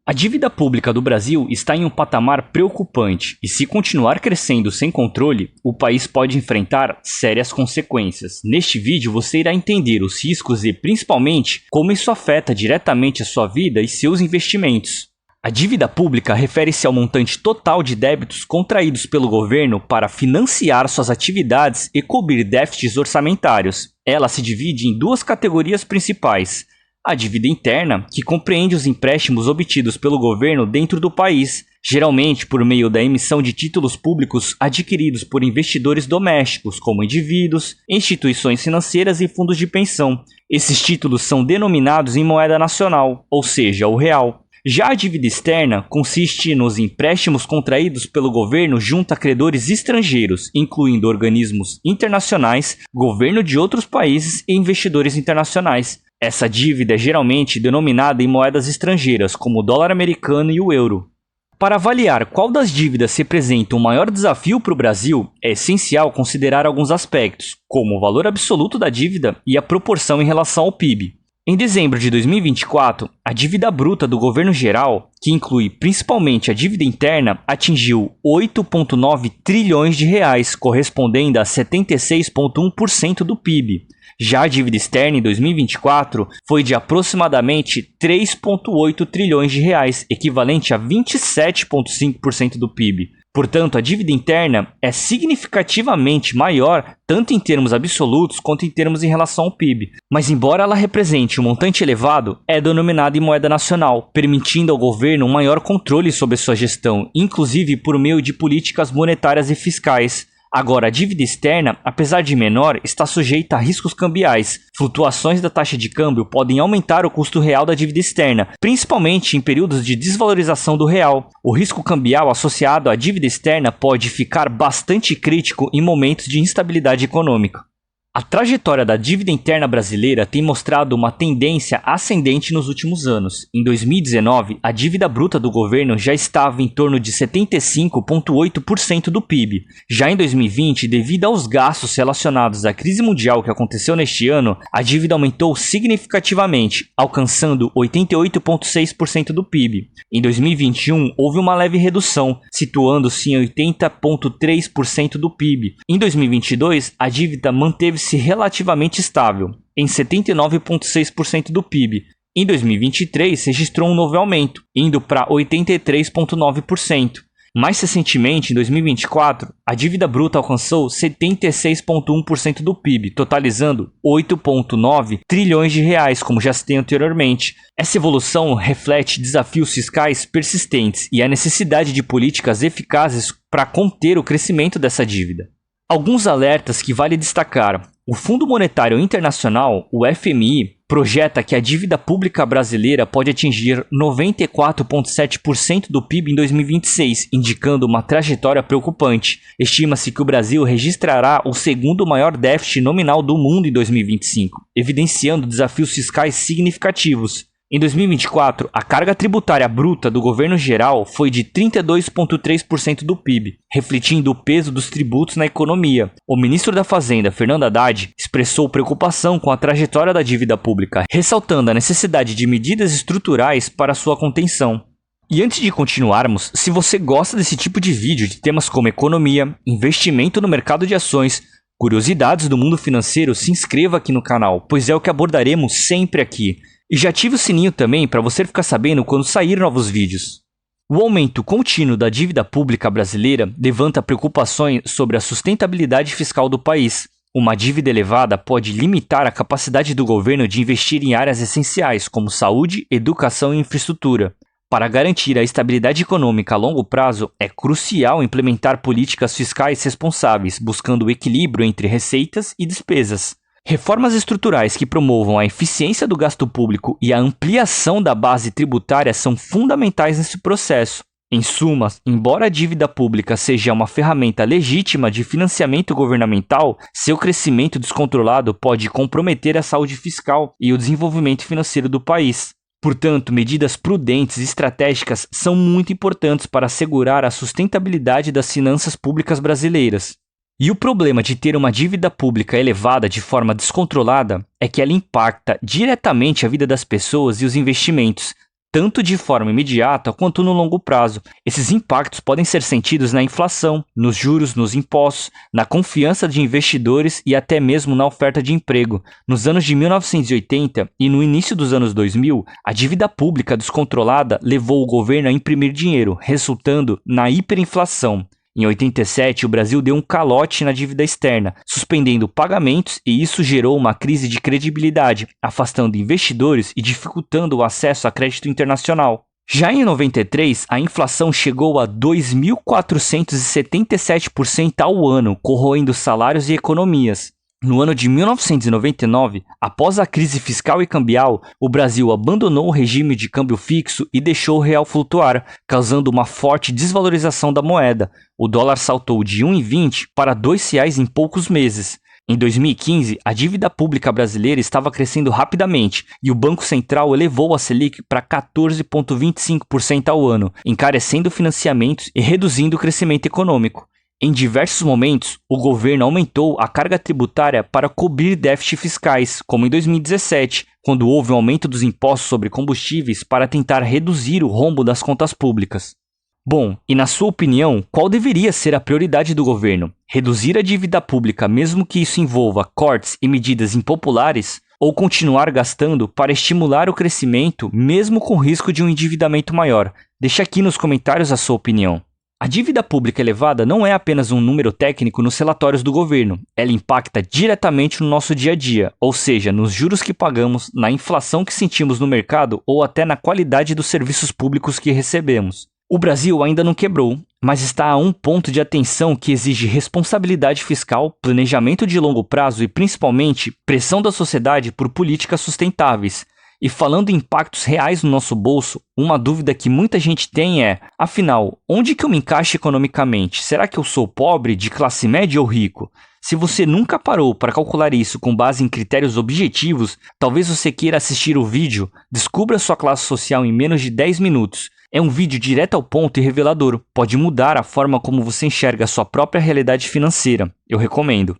A dívida pública do Brasil está em um patamar preocupante e, se continuar crescendo sem controle, o país pode enfrentar sérias consequências. Neste vídeo você irá entender os riscos e, principalmente, como isso afeta diretamente a sua vida e seus investimentos. A dívida pública refere-se ao montante total de débitos contraídos pelo governo para financiar suas atividades e cobrir déficits orçamentários. Ela se divide em duas categorias principais. A dívida interna, que compreende os empréstimos obtidos pelo governo dentro do país, geralmente por meio da emissão de títulos públicos adquiridos por investidores domésticos, como indivíduos, instituições financeiras e fundos de pensão. Esses títulos são denominados em moeda nacional, ou seja, o real. Já a dívida externa consiste nos empréstimos contraídos pelo governo junto a credores estrangeiros, incluindo organismos internacionais, governo de outros países e investidores internacionais. Essa dívida é geralmente denominada em moedas estrangeiras, como o dólar americano e o euro. Para avaliar qual das dívidas representa o maior desafio para o Brasil, é essencial considerar alguns aspectos, como o valor absoluto da dívida e a proporção em relação ao PIB. Em dezembro de 2024, a dívida bruta do governo geral, que inclui principalmente a dívida interna, atingiu 8,9 trilhões de reais, correspondendo a 76,1% do PIB. Já a dívida externa em 2024 foi de aproximadamente 3,8 trilhões de reais, equivalente a 27,5% do PIB. Portanto, a dívida interna é significativamente maior, tanto em termos absolutos quanto em termos em relação ao PIB. Mas embora ela represente um montante elevado, é denominada em moeda nacional, permitindo ao governo um maior controle sobre sua gestão, inclusive por meio de políticas monetárias e fiscais. Agora, a dívida externa, apesar de menor, está sujeita a riscos cambiais. Flutuações da taxa de câmbio podem aumentar o custo real da dívida externa, principalmente em períodos de desvalorização do real. O risco cambial associado à dívida externa pode ficar bastante crítico em momentos de instabilidade econômica. A trajetória da dívida interna brasileira tem mostrado uma tendência ascendente nos últimos anos. Em 2019, a dívida bruta do governo já estava em torno de 75,8% do PIB. Já em 2020, devido aos gastos relacionados à crise mundial que aconteceu neste ano, a dívida aumentou significativamente, alcançando 88,6% do PIB. Em 2021, houve uma leve redução, situando-se em 80,3% do PIB. Em 2022, a dívida manteve-se relativamente estável, em 79,6% do PIB. Em 2023, registrou um novo aumento, indo para 83,9%. Mais recentemente, em 2024, a dívida bruta alcançou 76,1% do PIB, totalizando 8,9 trilhões de reais, como já citei anteriormente. Essa evolução reflete desafios fiscais persistentes e a necessidade de políticas eficazes para conter o crescimento dessa dívida. Alguns alertas que vale destacar. O Fundo Monetário Internacional, o FMI, projeta que a dívida pública brasileira pode atingir 94,7% do PIB em 2026, indicando uma trajetória preocupante. Estima-se que o Brasil registrará o segundo maior déficit nominal do mundo em 2025, evidenciando desafios fiscais significativos. Em 2024, a carga tributária bruta do governo geral foi de 32,3% do PIB, refletindo o peso dos tributos na economia. O ministro da Fazenda, Fernando Haddad, expressou preocupação com a trajetória da dívida pública, ressaltando a necessidade de medidas estruturais para sua contenção. E antes de continuarmos, se você gosta desse tipo de vídeo de temas como economia, investimento no mercado de ações, curiosidades do mundo financeiro, se inscreva aqui no canal, pois é o que abordaremos sempre aqui. E já ative o sininho também para você ficar sabendo quando sair novos vídeos. O aumento contínuo da dívida pública brasileira levanta preocupações sobre a sustentabilidade fiscal do país. Uma dívida elevada pode limitar a capacidade do governo de investir em áreas essenciais como saúde, educação e infraestrutura. Para garantir a estabilidade econômica a longo prazo, é crucial implementar políticas fiscais responsáveis, buscando o equilíbrio entre receitas e despesas. Reformas estruturais que promovam a eficiência do gasto público e a ampliação da base tributária são fundamentais nesse processo. Em suma, embora a dívida pública seja uma ferramenta legítima de financiamento governamental, seu crescimento descontrolado pode comprometer a saúde fiscal e o desenvolvimento financeiro do país. Portanto, medidas prudentes e estratégicas são muito importantes para assegurar a sustentabilidade das finanças públicas brasileiras. E o problema de ter uma dívida pública elevada de forma descontrolada é que ela impacta diretamente a vida das pessoas e os investimentos, tanto de forma imediata quanto no longo prazo. Esses impactos podem ser sentidos na inflação, nos juros, nos impostos, na confiança de investidores e até mesmo na oferta de emprego. Nos anos de 1980 e no início dos anos 2000, a dívida pública descontrolada levou o governo a imprimir dinheiro, resultando na hiperinflação. Em 87, o Brasil deu um calote na dívida externa, suspendendo pagamentos, e isso gerou uma crise de credibilidade, afastando investidores e dificultando o acesso a crédito internacional. Já em 93, a inflação chegou a 2.477% ao ano, corroendo salários e economias. No ano de 1999, após a crise fiscal e cambial, o Brasil abandonou o regime de câmbio fixo e deixou o real flutuar, causando uma forte desvalorização da moeda. O dólar saltou de R$ 1,20 para R$ 2,00 em poucos meses. Em 2015, a dívida pública brasileira estava crescendo rapidamente e o Banco Central elevou a Selic para 14,25% ao ano, encarecendo financiamentos e reduzindo o crescimento econômico. Em diversos momentos, o governo aumentou a carga tributária para cobrir déficits fiscais, como em 2017, quando houve um aumento dos impostos sobre combustíveis para tentar reduzir o rombo das contas públicas. Bom, e na sua opinião, qual deveria ser a prioridade do governo? Reduzir a dívida pública mesmo que isso envolva cortes e medidas impopulares? Ou continuar gastando para estimular o crescimento mesmo com risco de um endividamento maior? Deixe aqui nos comentários a sua opinião. A dívida pública elevada não é apenas um número técnico nos relatórios do governo, ela impacta diretamente no nosso dia a dia, ou seja, nos juros que pagamos, na inflação que sentimos no mercado ou até na qualidade dos serviços públicos que recebemos. O Brasil ainda não quebrou, mas está a um ponto de atenção que exige responsabilidade fiscal, planejamento de longo prazo e, principalmente, pressão da sociedade por políticas sustentáveis. E falando em impactos reais no nosso bolso, uma dúvida que muita gente tem é, afinal, onde que eu me encaixo economicamente? Será que eu sou pobre, de classe média ou rico? Se você nunca parou para calcular isso com base em critérios objetivos, talvez você queira assistir o vídeo Descubra sua classe social em menos de 10 minutos. É um vídeo direto ao ponto e revelador, pode mudar a forma como você enxerga a sua própria realidade financeira. Eu recomendo.